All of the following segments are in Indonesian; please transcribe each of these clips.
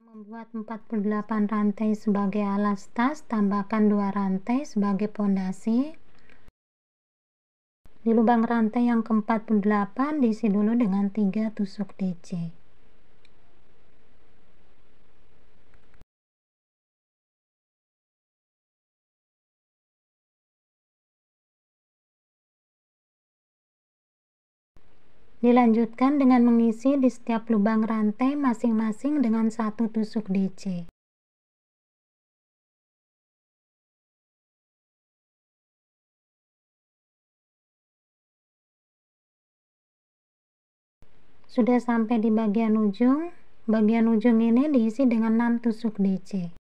Membuat 48 rantai sebagai alas tas, tambahkan 2 rantai sebagai pondasi. Di lubang rantai yang ke-48 diisi dulu dengan 3 tusuk DC. Dilanjutkan dengan mengisi di setiap lubang rantai masing-masing dengan 1 tusuk DC. Sudah sampai di bagian ujung ini diisi dengan 6 tusuk DC.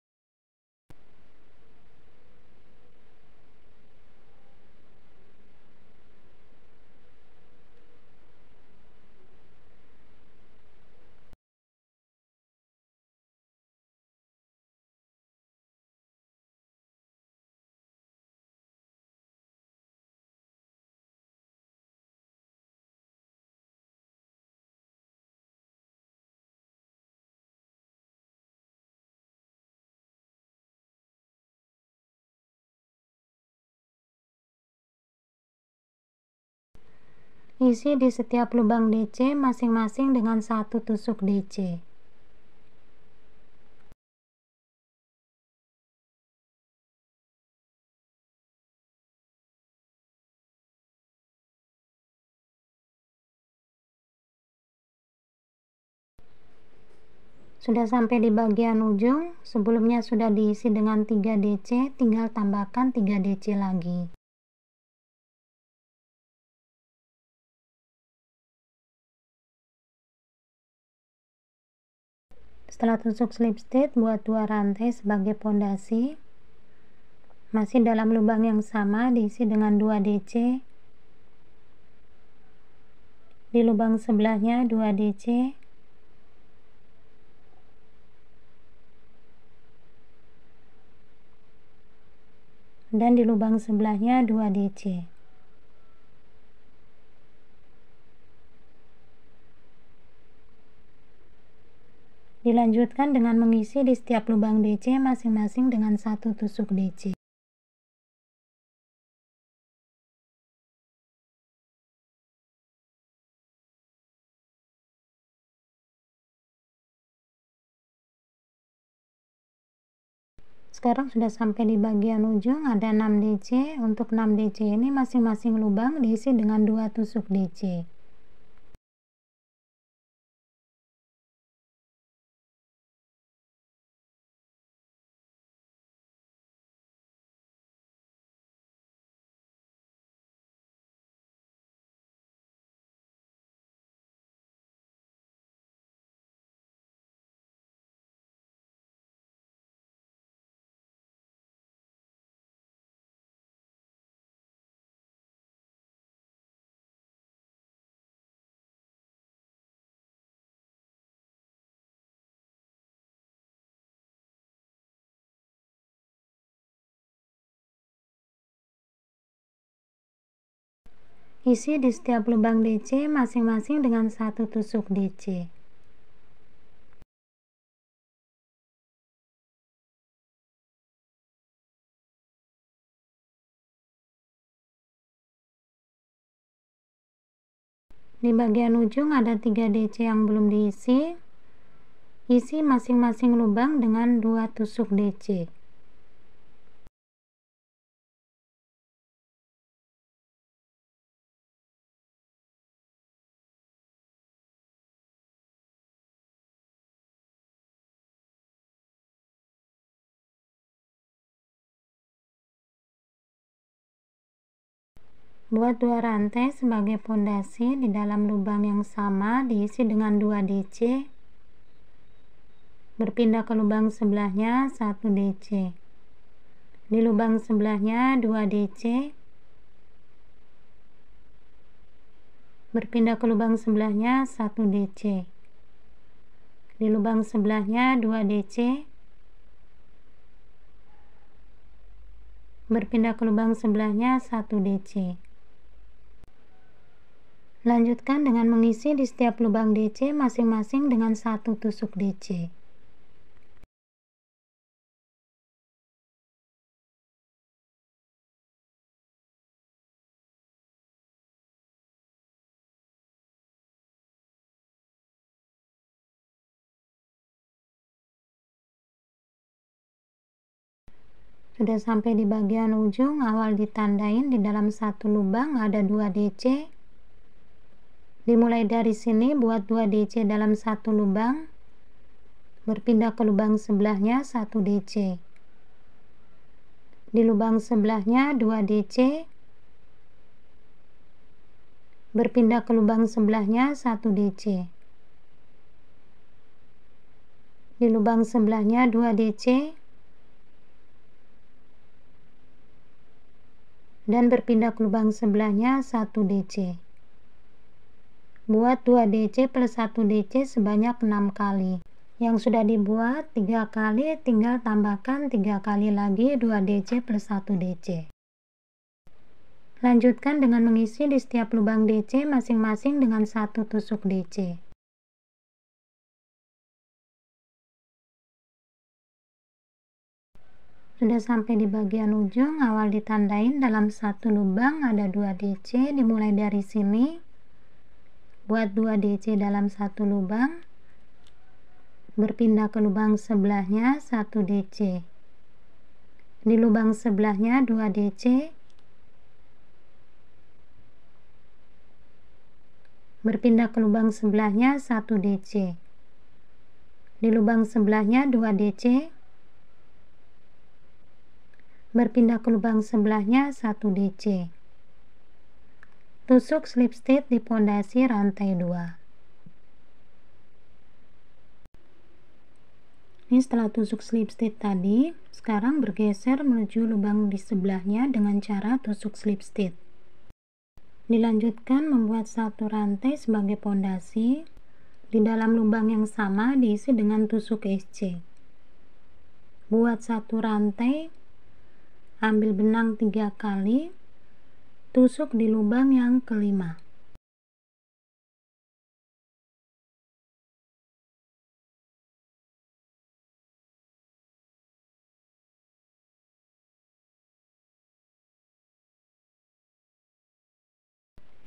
Isi di setiap lubang DC masing-masing dengan 1 tusuk DC. Sudah sampai di bagian ujung, sebelumnya sudah diisi dengan 3 DC, tinggal tambahkan 3 DC lagi. Setelah tusuk slip stitch, buat 2 rantai sebagai pondasi. Masih dalam lubang yang sama, diisi dengan 2 DC. Di lubang sebelahnya 2 DC. Dan di lubang sebelahnya 2 DC. Dilanjutkan dengan mengisi di setiap lubang DC masing-masing dengan 1 tusuk DC. Sekarang sudah sampai di bagian ujung, ada 6 DC. Untuk 6 DC ini masing-masing lubang diisi dengan 2 tusuk DC. Isi di setiap lubang DC masing-masing dengan 1 tusuk DC. Di bagian ujung ada 3 DC yang belum diisi. Isi masing-masing lubang dengan 2 tusuk DC. Buat 2 rantai sebagai pondasi di dalam lubang yang sama, diisi dengan 2 DC. Berpindah ke lubang sebelahnya 1 DC. Di lubang sebelahnya 2 DC. Berpindah ke lubang sebelahnya 1 DC. Di lubang sebelahnya 2 DC. Berpindah ke lubang sebelahnya 1 DC. Lanjutkan dengan mengisi di setiap lubang DC masing-masing dengan 1 tusuk DC. Sudah sampai di bagian ujung, awal ditandain di dalam satu lubang ada 2 DC. Dimulai dari sini buat 2 DC dalam satu lubang, berpindah ke lubang sebelahnya 1 DC. Di lubang sebelahnya 2 DC, berpindah ke lubang sebelahnya 1 DC. Di lubang sebelahnya 2 DC, dan berpindah ke lubang sebelahnya 1 DC. Buat 2 DC plus 1 DC sebanyak 6 kali. Yang sudah dibuat 3 kali, tinggal tambahkan 3 kali lagi 2 DC plus 1 DC. Lanjutkan dengan mengisi di setiap lubang DC masing-masing dengan 1 tusuk DC. Sudah sampai di bagian ujung, awal ditandain dalam satu lubang ada 2 DC, dimulai dari sini. Buat 2 DC dalam satu lubang, berpindah ke lubang sebelahnya 1 DC. Di lubang sebelahnya 2 DC, berpindah ke lubang sebelahnya 1 DC. Di lubang sebelahnya 2 DC, berpindah ke lubang sebelahnya 1 DC. Tusuk slip stitch di pondasi rantai 2. Ini setelah tusuk slip stitch tadi, sekarang bergeser menuju lubang di sebelahnya dengan cara tusuk slip stitch. Dilanjutkan membuat satu rantai sebagai pondasi. Di dalam lubang yang sama diisi dengan tusuk SC. Buat satu rantai, ambil benang 3 kali, tusuk di lubang yang kelima.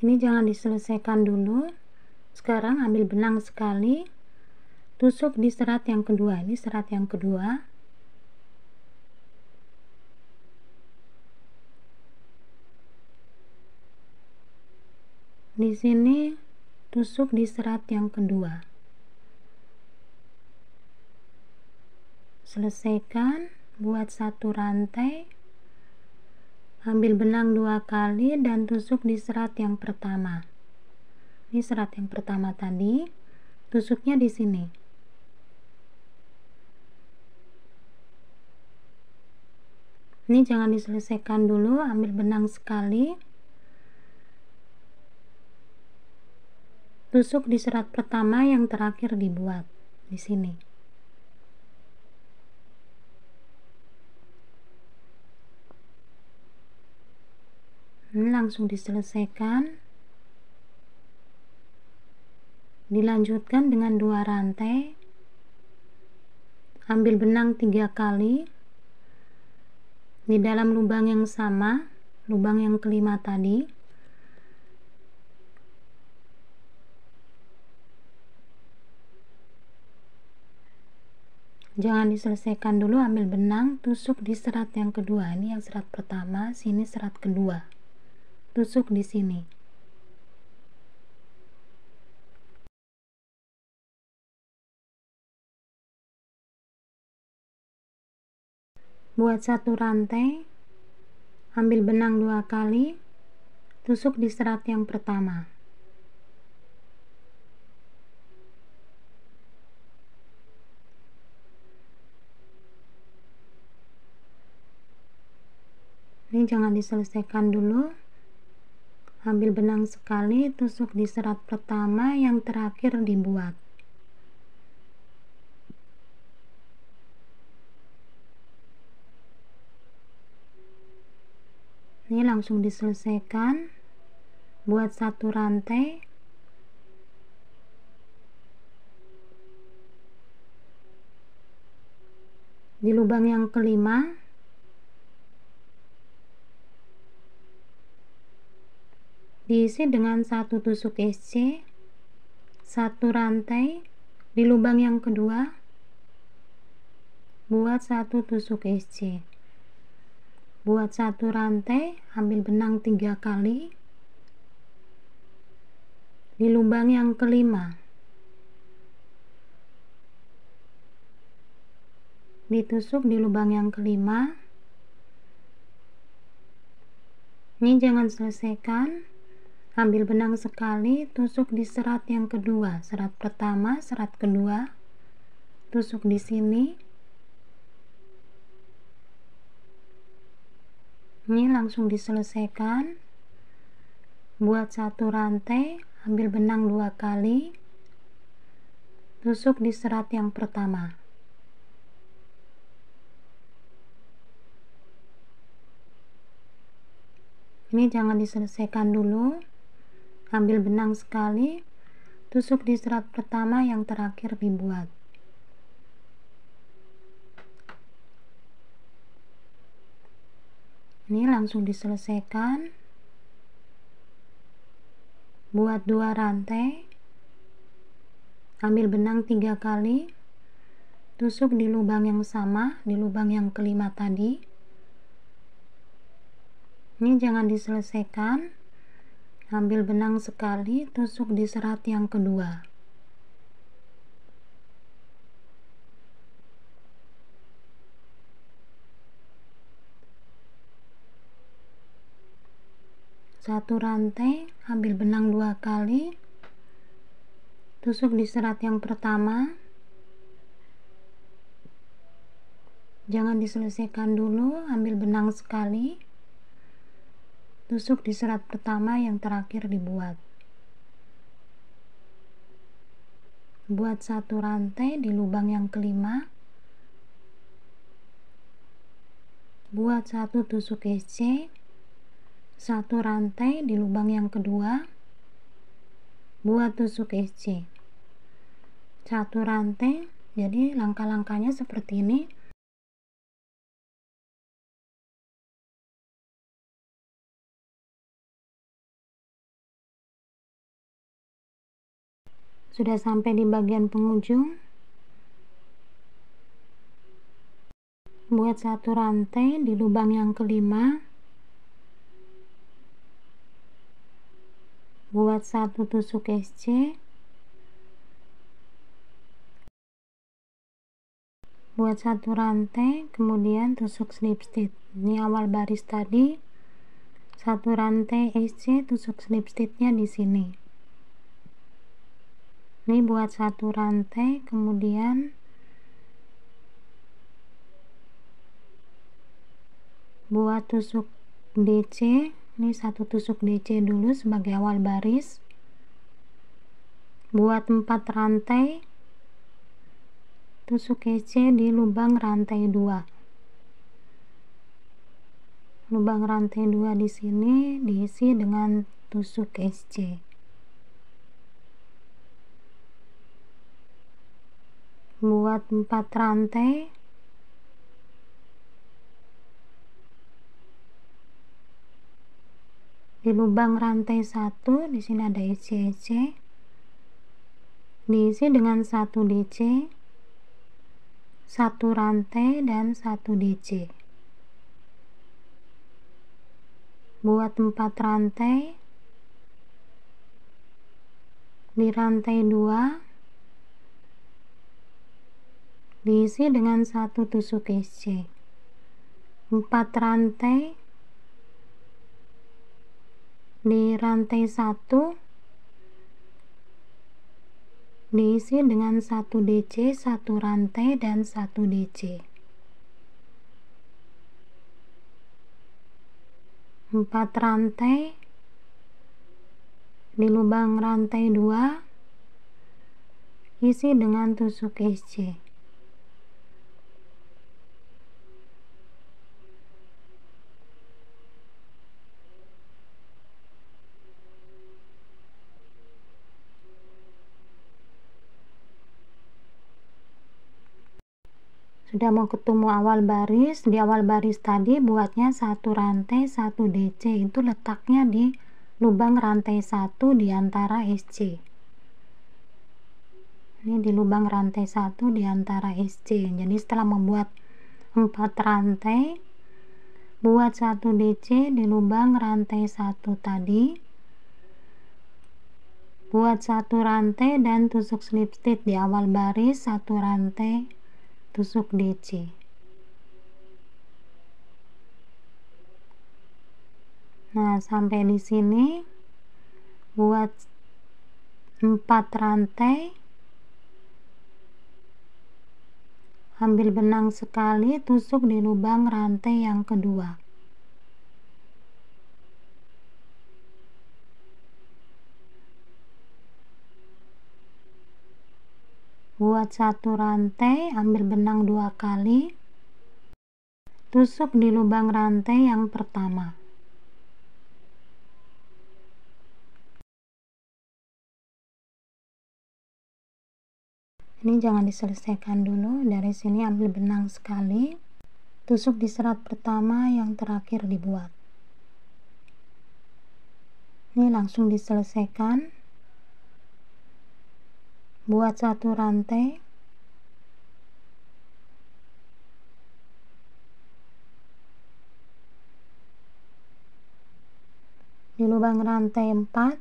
Ini jangan diselesaikan dulu. Sekarang ambil benang sekali, tusuk di serat yang kedua. Ini serat yang kedua. Di sini tusuk di serat yang kedua. Selesaikan, buat satu rantai, ambil benang 2 kali dan tusuk di serat yang pertama. Ini serat yang pertama tadi, tusuknya di sini. Ini jangan diselesaikan dulu, ambil benang sekali, tusuk di serat pertama yang terakhir dibuat di sini. Ini langsung diselesaikan. Dilanjutkan dengan 2 rantai. Ambil benang 3 kali. Di dalam lubang yang sama, lubang yang kelima tadi. Jangan diselesaikan dulu, ambil benang, tusuk di serat yang kedua. Ini yang serat pertama, sini serat kedua. Tusuk di sini. Buat satu rantai, ambil benang 2 kali, tusuk di serat yang pertama. Ini jangan diselesaikan dulu, ambil benang sekali, tusuk di serat pertama yang terakhir dibuat. Ini langsung diselesaikan, buat satu rantai, di lubang yang kelima diisi dengan 1 tusuk SC, 1 rantai, di lubang yang kedua buat 1 tusuk SC. buat 1 rantai, ambil benang 3 kali di lubang yang kelima, ditusuk di lubang yang kelima. Ini jangan selesaikan, ambil benang sekali, tusuk di serat yang kedua, serat pertama, serat kedua, tusuk di sini. Ini langsung diselesaikan, buat 1 rantai, ambil benang 2 kali, tusuk di serat yang pertama. Ini jangan diselesaikan dulu, ambil benang sekali, tusuk di serat pertama yang terakhir dibuat. Ini langsung diselesaikan, buat 2 rantai, ambil benang 3 kali, tusuk di lubang yang sama, di lubang yang kelima tadi. Ini jangan diselesaikan, ambil benang sekali, tusuk di serat yang kedua. Satu rantai, ambil benang 2 kali, tusuk di serat yang pertama. Jangan diselesaikan dulu, ambil benang sekali, tusuk di serat pertama yang terakhir dibuat. Buat 1 rantai di lubang yang kelima, buat 1 tusuk SC, 1 rantai di lubang yang kedua, buat tusuk SC, 1 rantai. Jadi langkah-langkahnya seperti ini. Sudah sampai di bagian penghujung, buat 1 rantai di lubang yang kelima, buat 1 tusuk SC, buat 1 rantai, kemudian tusuk slip stitch. Ini awal baris tadi, 1 rantai SC, tusuk slip stitchnya di sini. Ini buat 1 rantai, kemudian buat tusuk DC. Ini 1 tusuk DC dulu sebagai awal baris, buat 4 rantai, tusuk SC di lubang rantai 2. Lubang rantai 2 di sini diisi dengan tusuk SC. Buat 4 rantai, di lubang rantai 1 di sini ada SC, diisi dengan 1 DC, 1 rantai dan 1 DC. Buat 4 rantai, di rantai 2 diisi dengan 1 tusuk SC, 4 rantai, di rantai 1 diisi dengan 1 DC, 1 rantai dan 1 DC. 4 rantai, di lubang rantai 2 isi dengan tusuk SC. Sudah mau ketemu awal baris. Di awal baris tadi buatnya 1 rantai 1 DC, itu letaknya di lubang rantai 1 di antara SC. Ini di lubang rantai 1 di antara SC. Jadi setelah membuat 4 rantai, buat 1 DC di lubang rantai 1 tadi, buat 1 rantai dan tusuk slip stitch di awal baris 1 rantai, tusuk DC. Nah, sampai di sini buat 4 rantai, ambil benang sekali, tusuk di lubang rantai yang kedua. Buat 1 rantai, ambil benang 2 kali, tusuk di lubang rantai yang pertama. Ini jangan diselesaikan dulu, dari sini ambil benang sekali, tusuk di serat pertama yang terakhir dibuat. Ini langsung diselesaikan. Buat 1 rantai, di lubang rantai 4,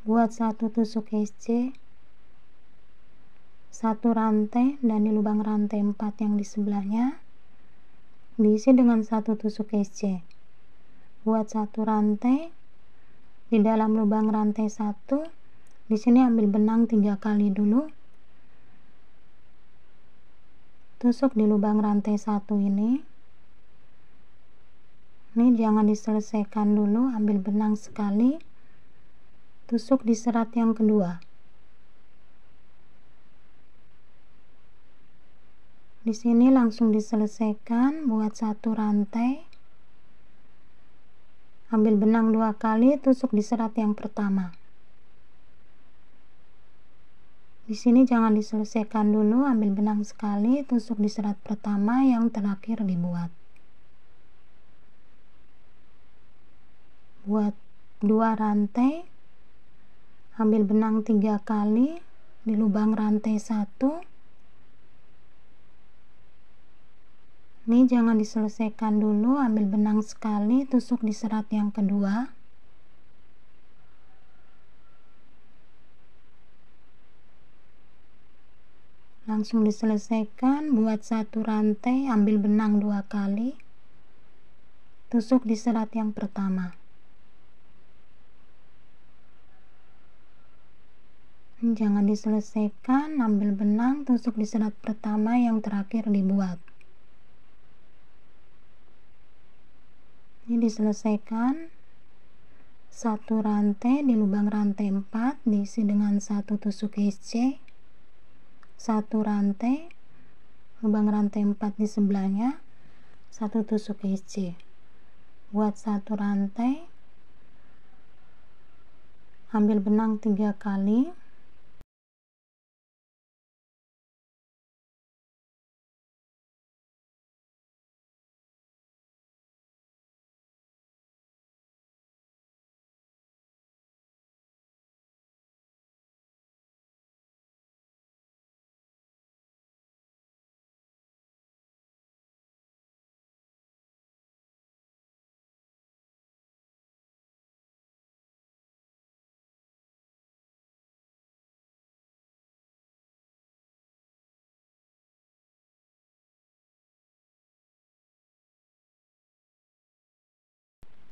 buat 1 tusuk SC, 1 rantai, dan di lubang rantai 4 yang di sebelahnya diisi dengan 1 tusuk SC. Buat 1 rantai, di dalam lubang rantai 1, di sini ambil benang 3 kali dulu, tusuk di lubang rantai 1 ini. Ini jangan diselesaikan dulu, ambil benang sekali, tusuk di serat yang kedua. Di sini langsung diselesaikan, buat 1 rantai, ambil benang 2 kali, tusuk di serat yang pertama. Di sini jangan diselesaikan dulu, ambil benang sekali, tusuk di serat pertama yang terakhir dibuat. Buat 2 rantai, ambil benang 3 kali di lubang rantai 1. Ini jangan diselesaikan dulu, ambil benang sekali, tusuk di serat yang kedua. Langsung diselesaikan, buat 1 rantai, ambil benang 2 kali, tusuk di serat yang pertama. Ini jangan diselesaikan, ambil benang, tusuk di serat pertama yang terakhir dibuat. Ini diselesaikan, 1 rantai di lubang rantai 4 diisi dengan 1 tusuk SC, 1 rantai, lubang rantai 4 di sebelahnya, 1 tusuk SC. Buat 1 rantai, ambil benang 3 kali,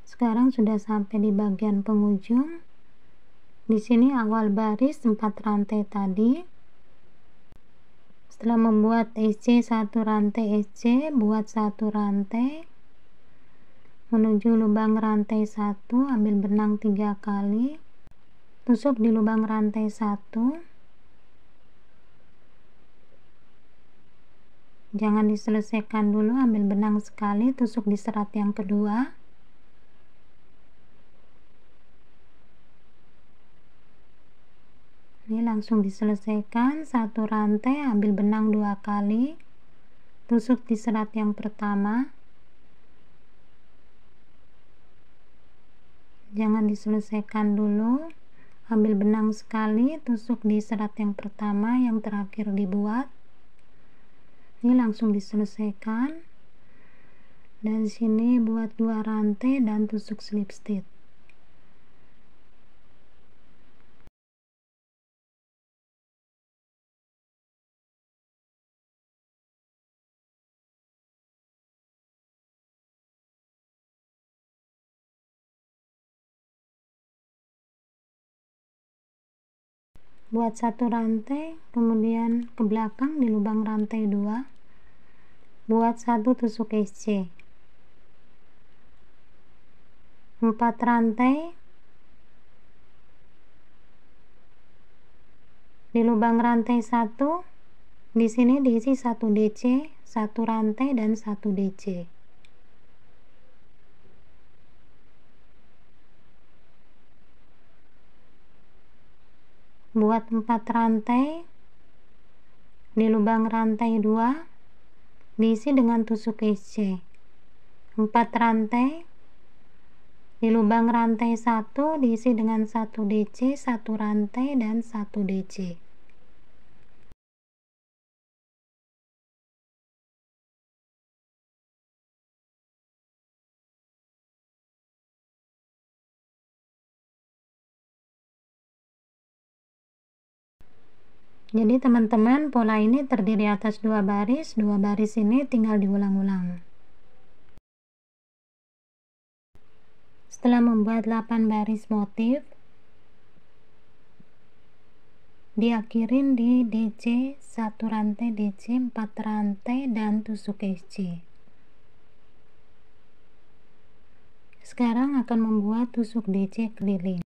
sekarang sudah sampai di bagian penghujung. Di sini awal baris 4 rantai tadi. Setelah membuat SC 1 rantai SC, buat 1 rantai, menuju lubang rantai 1, ambil benang 3 kali, tusuk di lubang rantai 1. Jangan diselesaikan dulu, ambil benang sekali, tusuk di serat yang kedua. Ini langsung diselesaikan, 1 rantai, ambil benang 2 kali, tusuk di serat yang pertama. Jangan diselesaikan dulu, ambil benang sekali, tusuk di serat yang pertama yang terakhir dibuat. Ini langsung diselesaikan. Dan sini buat 2 rantai dan tusuk slip stitch. Buat 1 rantai, kemudian ke belakang di lubang rantai 2 buat 1 tusuk SC, 4 rantai di lubang rantai 1. Di sini diisi 1 DC, 1 rantai dan 1 DC. Buat 4 rantai di lubang rantai 2 diisi dengan tusuk SC, 4 rantai di lubang rantai 1 diisi dengan 1 DC, 1 rantai dan 1 DC. Jadi teman-teman, pola ini terdiri atas 2 baris, 2 baris ini tinggal diulang-ulang. Setelah membuat 8 baris motif, diakhirin di DC 1 rantai, DC 4 rantai dan tusuk SC. Sekarang akan membuat tusuk DC keliling.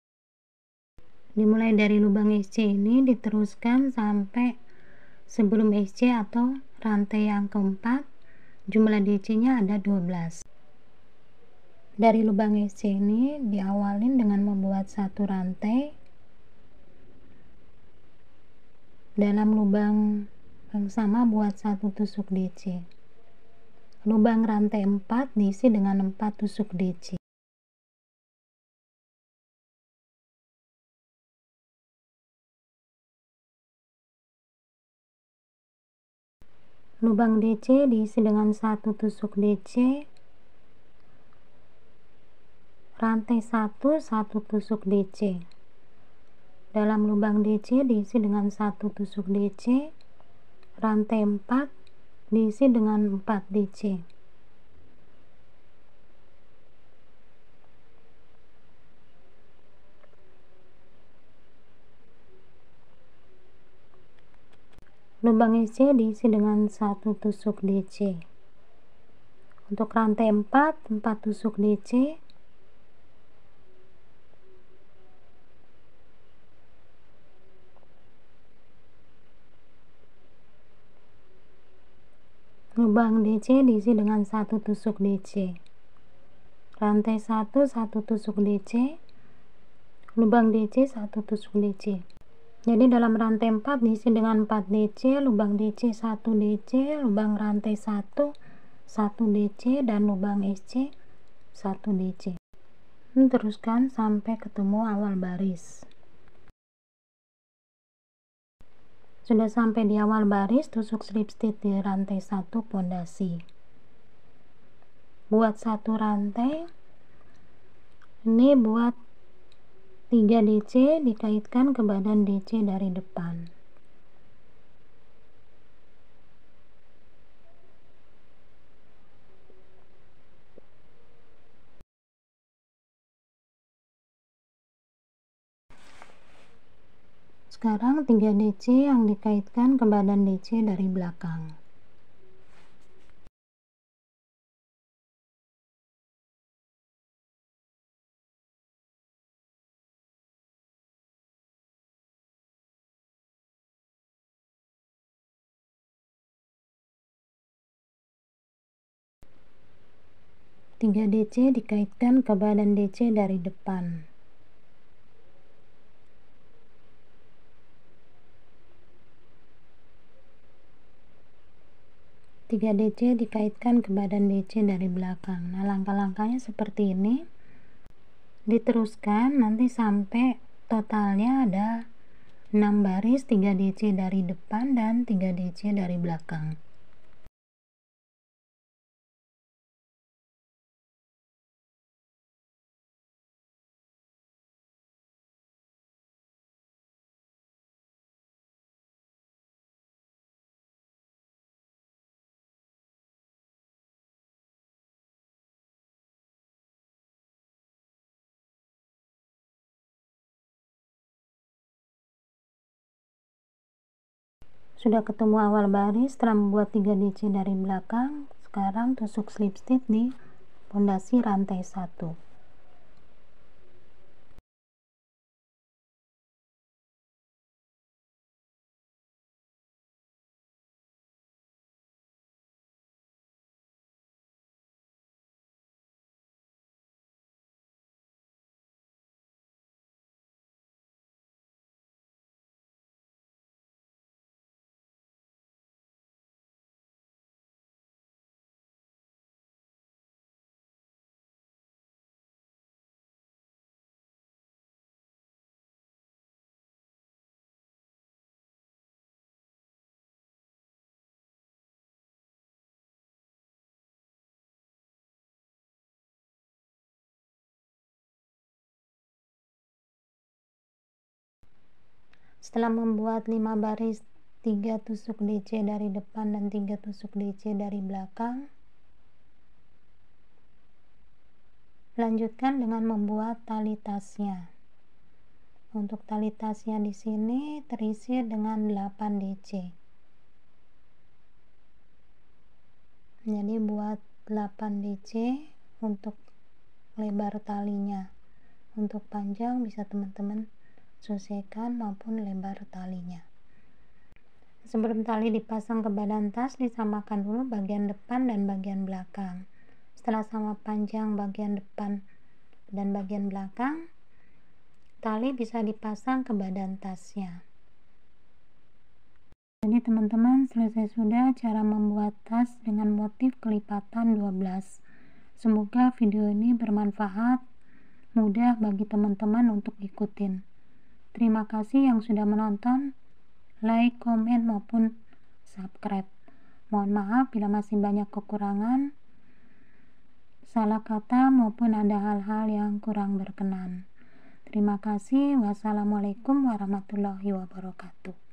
Dimulai dari lubang SC ini diteruskan sampai sebelum SC atau rantai yang keempat. Jumlah DC-nya ada 12. Dari lubang SC ini diawalin dengan membuat 1 rantai dalam lubang yang sama, buat 1 tusuk DC. Lubang rantai 4 diisi dengan 4 tusuk DC. Lubang DC diisi dengan 1 tusuk DC, rantai 1 1 tusuk DC. Dalam lubang DC diisi dengan 1 tusuk DC, rantai 4 diisi dengan 4 DC. Lubang SC diisi dengan 1 tusuk DC. Untuk rantai 4 tusuk DC. Lubang DC diisi dengan 1 tusuk DC. Rantai 1 1 tusuk DC. Lubang DC 1 tusuk DC. Jadi dalam rantai 4 diisi dengan 4 DC, lubang DC 1 DC, lubang rantai 1 1 DC dan lubang SC 1 DC. Teruskan sampai ketemu awal baris. Sudah sampai di awal baris, tusuk slip stitch di rantai 1 pondasi. Buat 1 rantai. Ini buat 3 DC dikaitkan ke badan DC dari depan. Sekarang 3 DC yang dikaitkan ke badan DC dari belakang. Tiga DC dikaitkan ke badan DC dari depan. Tiga DC dikaitkan ke badan DC dari belakang. Nah, langkah-langkahnya seperti ini. Diteruskan nanti sampai totalnya ada 6 baris, 3 DC dari depan dan 3 DC dari belakang. Sudah ketemu awal baris setelah membuat 3 DC dari belakang. Sekarang tusuk slip stitch di pondasi rantai 1. Setelah membuat 5 baris, 3 tusuk DC dari depan dan 3 tusuk DC dari belakang, lanjutkan dengan membuat tali tasnya. Untuk tali tasnya di sini terisi dengan 8 DC. Jadi buat 8 DC untuk lebar talinya. Untuk panjang bisa teman-teman sesuaikan maupun lebar talinya. Sebelum tali dipasang ke badan tas, disamakan dulu bagian depan dan bagian belakang. Setelah sama panjang bagian depan dan bagian belakang, tali bisa dipasang ke badan tasnya. Jadi teman-teman, selesai sudah cara membuat tas dengan motif kelipatan 12. Semoga video ini bermanfaat, mudah bagi teman-teman untuk ikutin. Terima kasih yang sudah menonton, like, komen, maupun subscribe. Mohon maaf bila masih banyak kekurangan, salah kata, maupun ada hal-hal yang kurang berkenan. Terima kasih. Wassalamualaikum warahmatullahi wabarakatuh.